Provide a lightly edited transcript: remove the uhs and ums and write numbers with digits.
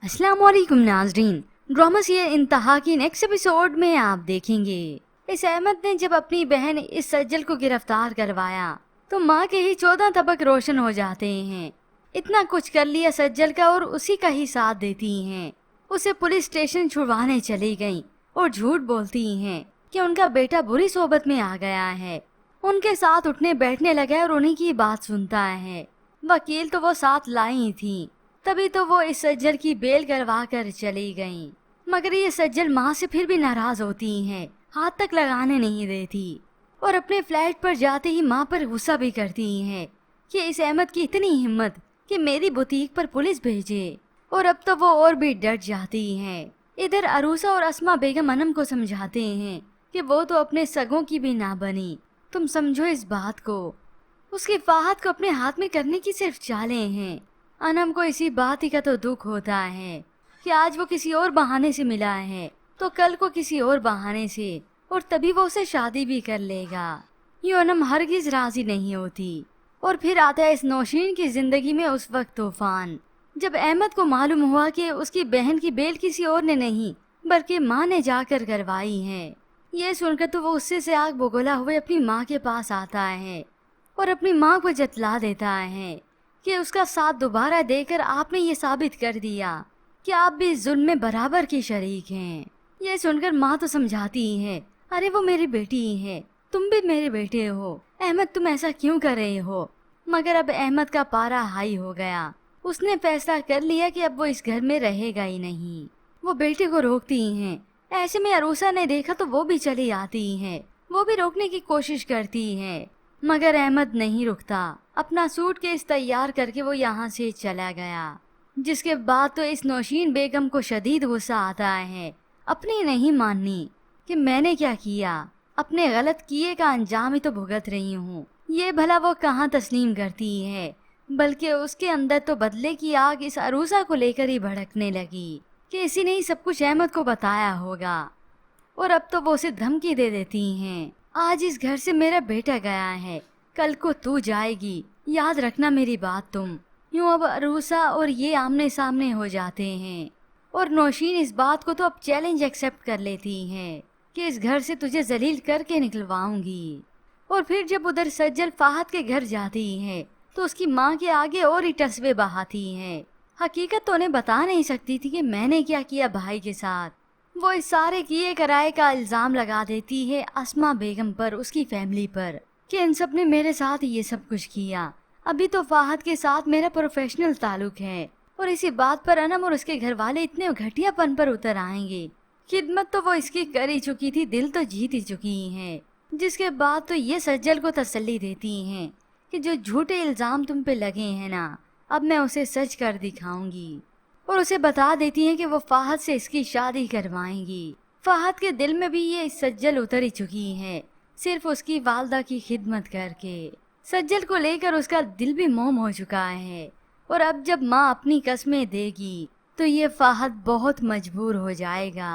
अस्सलाम वालेकुम नाजरीन। ड्रामा से इंतहा की नेक्स्ट एपिसोड में आप देखेंगे इस अहमद ने जब अपनी बहन इस सज्जल को गिरफ्तार करवाया तो माँ के ही 14 तबक रोशन हो जाते हैं। इतना कुछ कर लिया सज्जल का और उसी का ही साथ देती हैं। उसे पुलिस स्टेशन छुड़वाने चली गईं और झूठ बोलती हैं कि उनका बेटा बुरी सोबत में आ गया है। उनके साथ उठने बैठने लगा और उन्हीं की बात सुनता है। वकील तो वो साथ लाई थी, तभी तो वो इस सज्जल की बेल करवा कर चली गईं। मगर ये सज्जल माँ से फिर भी नाराज होती हैं, हाथ तक लगाने नहीं देती और अपने फ्लैट पर जाते ही माँ पर गुस्सा भी करती हैं कि इस अहमद की इतनी हिम्मत कि मेरी बुटीक पर पुलिस भेजे। और अब तो वो और भी डर जाती हैं। इधर अरूसा और अस्मा बेगम अनम को समझाते हैं कि वो तो अपने सगों की भी ना बनी, तुम समझो इस बात को। उसकी फाहद को अपने हाथ में करने की सिर्फ चालें हैं। अनम को इसी बात ही का तो दुख होता है कि आज वो किसी और बहाने से मिला है तो कल को किसी और बहाने से, और तभी वो उसे शादी भी कर लेगा। यूं अनम हरगिज राजी नहीं होती। और फिर आता है इस नौशीन की जिंदगी में उस वक्त तूफान, जब अहमद को मालूम हुआ कि उसकी बहन की बेल किसी और ने नहीं बल्कि माँ ने जाकर करवाई है। ये सुनकर तो वो उससे से आग बगोला हुए अपनी माँ के पास आता है और अपनी माँ को जतला देता है कि उसका साथ दोबारा देकर आपने ये साबित कर दिया कि आप भी इस जुल्म में बराबर की शरीक हैं। ये सुनकर माँ तो समझाती है, अरे वो मेरी बेटी ही है, तुम भी मेरे बेटे हो, अहमद तुम ऐसा क्यों कर रहे हो। मगर अब अहमद का पारा हाई हो गया। उसने फैसला कर लिया कि अब वो इस घर में रहेगा ही नहीं। वो बेटे को रोकती हैं। ऐसे में अरूसा ने देखा तो वो भी चली आती है। वो भी रोकने की कोशिश करती है मगर अहमद नहीं रुकता। अपना सूटकेस तैयार करके वो यहाँ से चला गया। जिसके बाद तो इस नौशीन बेगम को शदीद गुस्सा आता है। अपनी नहीं माननी कि मैंने क्या किया, अपने गलत किए का अंजाम ही तो भुगत रही हूँ। ये भला वो कहाँ तस्लीम करती है, बल्कि उसके अंदर तो बदले की आग इस अरूसा को लेकर ही भड़कने लगी कि इसी ने ही सब कुछ अहमद को बताया होगा। और अब तो वो उसे धमकी दे देती हैं, आज इस घर से मेरा बेटा गया है, कल को तू जाएगी, याद रखना मेरी बात तुम। यूं अब अरूसा और ये आमने सामने हो जाते हैं और नौशीन इस बात को तो अब चैलेंज एक्सेप्ट कर लेती हैं कि इस घर से तुझे जलील करके निकलवाऊंगी। और फिर जब उधर सज्जल फाहद के घर जाती है तो उसकी माँ के आगे और ही टसवे बहाती हैं। हकीकत तो उन्हें बता नहीं सकती थी कि मैंने क्या किया भाई के साथ। वो इस सारे किए कराए का इल्जाम लगा देती है अस्मा बेगम पर, उसकी फैमिली पर, कि इन सब ने मेरे साथ ये सब कुछ किया। अभी तो फाहद के साथ मेरा प्रोफेशनल ताल्लुक है और इसी बात पर अनम और उसके घर वाले इतने घटियापन पर उतर आएंगे। खिदमत तो वो इसकी कर ही चुकी थी, दिल तो जीत ही चुकी हैं। जिसके बाद तो ये सज्जल को तसल्ली देती हैं कि जो झूठे इल्जाम तुम पे लगे हैं ना, अब मैं उसे सच कर दिखाऊंगी। और उसे बता देती हैं कि वो फाहद से इसकी शादी करवाएंगी। फाहद के दिल में भी ये सज्जल उतर ही चुकी है, सिर्फ उसकी वालदा की खिदमत करके। सज्जल को लेकर उसका दिल भी मोम हो चुका है और अब जब माँ अपनी कस्में देगी तो ये फाहद बहुत मजबूर हो जाएगा।